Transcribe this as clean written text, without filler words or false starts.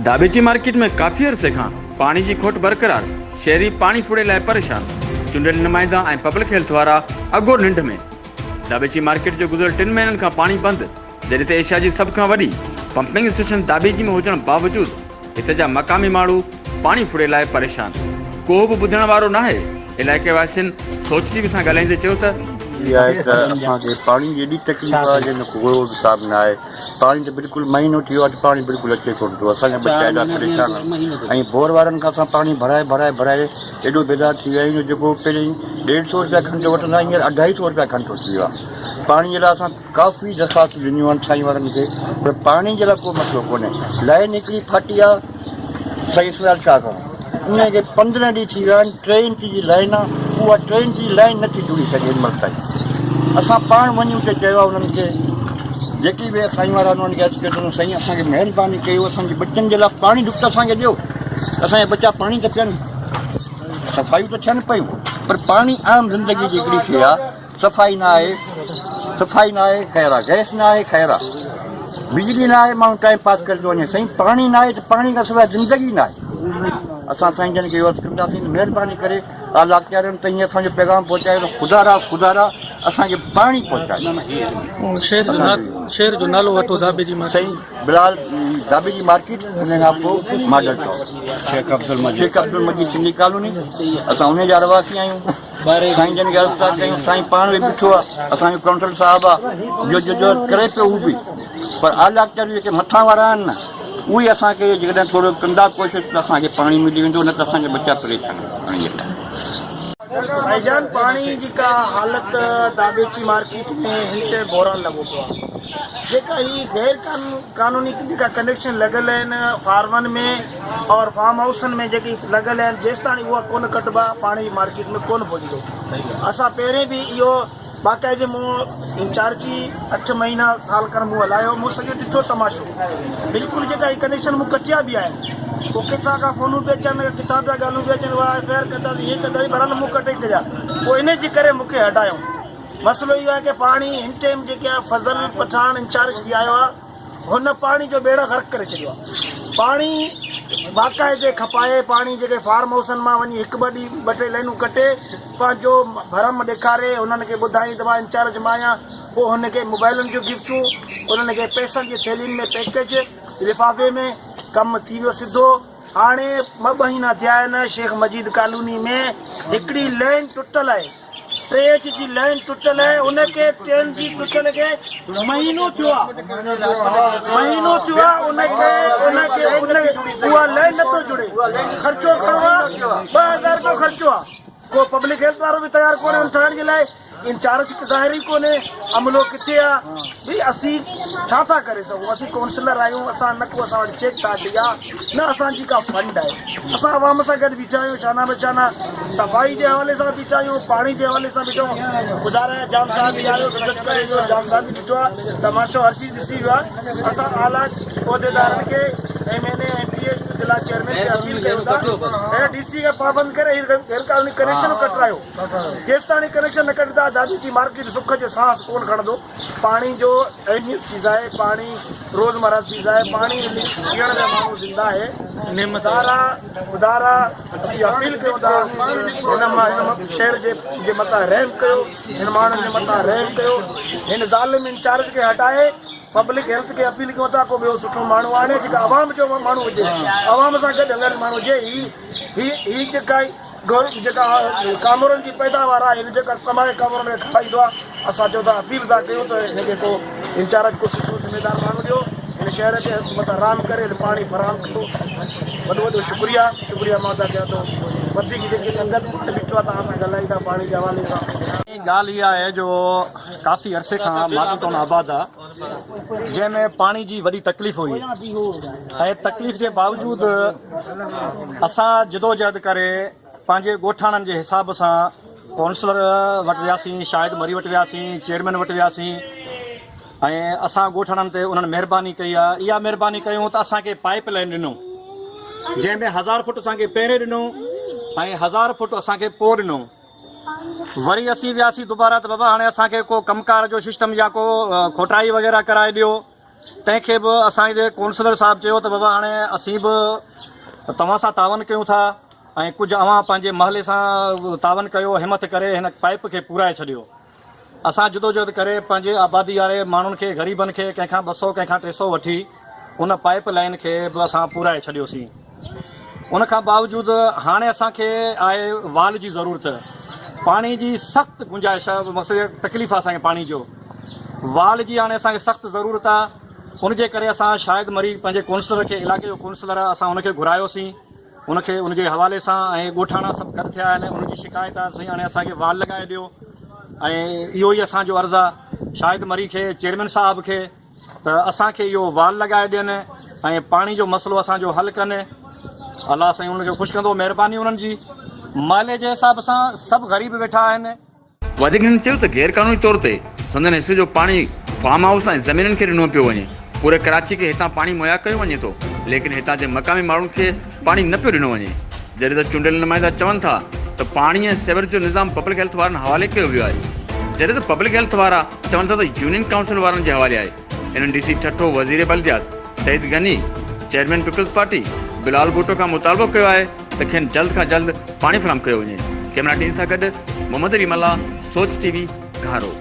दाबेची market में काफ़ी अरसे खां पानी की खोट बरक़रार, शहरी पानी फुड़े लाइ परेशान। चूंडियल नुमाइंदा ऐं पब्लिक हेल्थ वारा अगोर निंड में। दाबेची मार्केट जो गुज़िरियल 3 महीननि खां पानी बंदि, जॾहिं त एशिया जी सभ खां वॾी पंपिंग स्टेशन दाबेची में हुजण बावजूद हिते जा मक़ामी माण्हू पानी फुड़े लाइ परेशान। को बि ॿुधण वारो नाहे। इलाइक़े वासियुनि सोच टीवी सां ॻाल्हाईंदे चयो त असांखे पाणी जी एॾी तकलीफ़ आहे जंहिंजो को हिसाब न आहे। पाणी त बिल्कुलु महीनो थी वियो आहे, पाणी बिल्कुलु अचे कोन थो। असांजा बच्चा एॾा परेशान आहिनि ऐं बोर वारनि खां असां पाणी भराए भराए भराए एॾो बेदार थी विया आहियूं। जेको पहिरीं 150 रुपया खंड वठंदा हींअर 250 रुपया खंड थी वियो आहे। पाणी जे लाइ असां काफ़ी दरख़्वास्त ॾिनियूं आहिनि साईं वारनि खे, पर पाणी जे लाइ को मसइलो कोन्हे। लाइन हिकिड़ी फाटी आहे, सही सवाल छा कयूं? उनखे 15 ॾींहं थी विया आहिनि। 3 इंच जी लाइन आहे, उहा 3 इंच जी लाइन नथी जुड़ी सघे हिन महिल ताईं। असां पाण वञूं त चयो आहे उन्हनि खे, जेकी बि साईं वारा उन्हनि खे अची करे साईं असांखे महिरबानी कयो, असांजे बच्चनि जे लाइ पाणी ढुक असांखे ॾियो। असांजा बच्चा पाणी त पीअनि, सफ़ाइयूं त थियनि पियूं, पर पाणी आम ज़िंदगी जी हिकिड़ी शइ आहे। सफ़ाई न आहे, सफ़ाई न आहे ख़ैर आहे, गैस न आहे ख़ैर आहे, बिजली न आहे माण्हू टाइम पास करे थो वञे। साईं पाणी न आहे त पाणी खां सवाइ ज़िंदगी न आहे। असां साईं जन खे इहो कंदासीं, महिरबानी करे आला अख़्तियारनि ताईं असांजो पैगाम पहुचायो। ख़ुदा ख़ुदा असांखे पाणी पहुचायो। शहर जो नालो वठो दाबेची साईं बिलाल दाबेची मार्केट, हुन खां पोइ मॉडल चौक, शेख अब्दुल मजीद सिंधी कॉलोनी। असां हुन जा रहवासी आहियूं। साईं जन खे अर्ज़ु था कयूं, साईं पाण बि ॾिठो आहे, असांजो काउंसिलर साहिबु आहे जो करे पियो हू बि, पर आला अख़्तियार जेके मथां वारा आहिनि न, उहे असांखे जेकॾहिं थोरो कंदा कोशिशि त असांखे पाणी मिली वेंदो, न त असांजा बच्चा परेशान आहिनि। भाईजान पानी जी का हालत दाबेची मार्केट में हिते बोरा लगो पियो जेका ही गैर कानूनी जेका कनेक्शन लगल आहिनि फार्मन में और फार्म हाउसन में जेकी लगल आहिनि, जेसिताणी उहा कोन कटबा पाणी मार्केट में कोन पहुचंदो। असां पहिरें बि इहो बाक़ाइदे मूं इंचार्जी 8 महीना साल कर मूं हलायो, मूं सॼो ॾिठो तमाशो। बिल्कुलु जेका ही कनेक्शन मूं कटिया बि आहिनि, पोइ किथां खां फ़ोनूं पिया अचनि, किथां पिया ॻाल्हियूं पिया अचनि, एफआईआर कंदासीं, हीअं कंदासीं, भरल मूं कटे छॾिया। पोइ इन जे करे मूंखे हटायो। मसइलो इहो आहे की पाणी हिन टाइम जेके आहे फज़ल पठान इंचार्ज थी आयो आहे, हुन पाणी जो बेड़ा गर्क करे छॾियो आहे। पाणी बाक़ाइदे खपाए, पाणी जेके फार्म हाउसनि मां वञी 1-2 लाइनूं कटे पंहिंजो भरम ॾेखारे, हुननि खे ॿुधाई त मां इंचार्ज मां आहियां। पोइ हुनखे मोबाइलनि जूं गिफ्टूं, उन्हनि खे पैसनि जी थैलियुनि में पैकेज लिफ़ाफ़े में कमु थी वियो सिधो। हाणे 2 महीना थिया आहिनि, शेख मजीद कॉलोनी में हिकिड़ी लाइन टुटल आहे, 3 इंच जी लाइन टुटल आहे। उनखे ट्रेन जी टुटल खे महीनो थियो आहे, उनखे उहा लाइन नथो जुड़े। ख़र्चो घणो आहे, 2000 रुपयो ख़र्चो आहे। को पब्लिक हेल्थ वारो बि तयारु कोन्हे हुन ठहण जे लाइ, इंचार्ज ज़ाहिर ई कोन्हे, अमलो किथे आहे। भई असीं छा था करे सघूं? असीं काउंसलर आहियूं, असां न को असां वटि चेक था ॾिया, न असांजी का फंड आहे। असां आवाम सां गॾु बीठा आहियूं, शाना बचाना सफ़ाई जे हवाले सां बीठा आहियूं, पाणी जे हवाले सां बीठो आहियूं। ख़ुदा रहे जाम साहब बि आयो, विज़िट करे वियो, जाम साहब बि ॾिठो आहे, तमाशो हर चीज़ ॾिसी वियो आहे। असां आला उहिदेदारनि खे MNA MP ज़िला चेयरमैन खे अपील कयूं था, ऐं DC खे पाबंद करे गैर कानूनी कनेक्शन कटरायो। जेसिताणी कनेक्शन न कटंदा दाबेची मार्केट सुख जो सांस कोन खणंदो। पाणी जो अहमियत चीज़ आहे, पाणी रोज़मर्रा चीज़ आहे, पाणी पीअण जा माण्हू ज़िंदा आहे, ख़ुदा असीं अपील कयूं था हिन शहर जे मथां रहम कयो, हिन माण्हुनि जे मथां रहम कयो, हिन ज़ालिम इंचार्ज खे हटाए पब्लिक हेल्थ खे अपील कयूं था को ॿियो सुठो माण्हू आणे, जेका आवाम जो माण्हू हुजे, आवाम सां गॾु हलण माण्हू हुजे। ही जेका कामरनि जी पैदावार आहे, हिन जेका कमाए कामरनि खे खाराईंदो आहे, असां चयो था अपील था कयूं त हिनखे को इंचार्ज को सुठो ज़िम्मेदार माण्हू ॾियो, हिन शहर खे मथां राम करे पाणी फराहम कयो। वॾो शुक्रिया मां था कयां थो। वधीक जेकी संगत बीठो आहे तव्हां सां ॻाल्हाई था पाणी जे हवाले सां। ॻाल्हि इहा आहे जो काफ़ी अरसे खां मातून आबाद आहे, जंहिंमें पाणी जी वॾी तकलीफ़ हुई, ऐं तकलीफ़ जे बावजूदि असां जदोजहद करे पंहिंजे ॻोठाणनि जे हिसाब सां काउंसलर वटि वियासीं, शाहिद मरी वटि वियासीं, चेयरमैन वटि वियासीं, ऐं असां ॻोठाणनि ते उन्हनि महिरबानी कई आहे। इहा महिरबानी कयूं त असांखे पाइप लाइन ॾिनो, जंहिंमें 1000 फुट असांखे पहिरें ॾिनो ऐं 1000 फुट असांखे पोइ ॾिनो। वरी असीं वियासीं दुबारा त बाबा हाणे असांखे को कमकार जो सिस्टम या को खोटाई वग़ैरह कराए ॾियो। तंहिंखे बि असांजे काउंसलर साहिबु चयो त बाबा हाणे असीं बि तव्हां सां तावन कयूं था ऐं कुझु अव्हां पंहिंजे महले सां तावन कयो, हिमत करे हिन पाइप खे पूराए छॾियो। असां जदोजहद करे पंहिंजे आबादी वारे माण्हुनि खे, ग़रीबनि खे कंहिंखां 200 कंहिंखां 300 वठी उन पाइप लाइन खे बि असां पूराए छॾियोसीं। उन खां बावजूदि हाणे असांखे आहे वाल जी ज़रूरत, पाणी जी सख़्तु गुंजाइश आहे, मक़सदु तकलीफ़ आहे असांखे पाणी जो। वाल जी हाणे असांखे सख़्तु ज़रूरत आहे। उनजे करे असां शाहिद मरी पंहिंजे काउंसलर खे, इलाइक़े जो काउंसलर आहे, असां उनखे घुरायोसीं। उनखे उनजे हवाले सां ऐं ॻोठाणा सभु गॾु थिया आहिनि। उनजी शिकायत आहे साईं हाणे असांखे वाल लॻाए ॾियो, ऐं इहो ई असांजो अर्ज़ु आहे शाहिद मरी खे, चेयरमैन साहिब खे, त असांखे इहो वाल लॻाए ॾियनि ऐं पाणी जो मसइलो असांजो हल कनि। अलाह साईं उनखे ख़ुशि कंदो, महिरबानी उन्हनि जी। माले जे हिसाब सां सभु ग़रीब वेठा आहिनि। वधीक हिन चयो त गैर क़ानूनी तौर ते संदन हिसे जो पाणी फार्म हाउस ऐं ज़मीननि खे ॾिनो पियो वञे। पूरे कराची खे हितां पाणी मुहैया कयो वञे थो, लेकिन हितां जे मक़ामी माण्हुनि खे पाणी न पियो ॾिनो वञे। जॾहिं त चूंडियल नुमाइंदा चवनि था त पाणी ऐं सिवर जो निज़ाम पब्लिक हेल्थ वारनि हवाले कयो वियो आहे, जॾहिं त पब्लिक हेल्थ वारा चवनि था त यूनियन काउंसिल वारनि जे हवाले आहे। NNDC ठठो वज़ीर बल्दियात Saeed Ghani, chairman Peoples Party Bilal Bhutto Khan मुतालबो कयो आहे त खेनि जल्द खां जल्द पाणी फ़राहम कयो वञे। कैमरा टीम सां गॾु मोहम्मद अली मल्ला, सोच TV, घारो।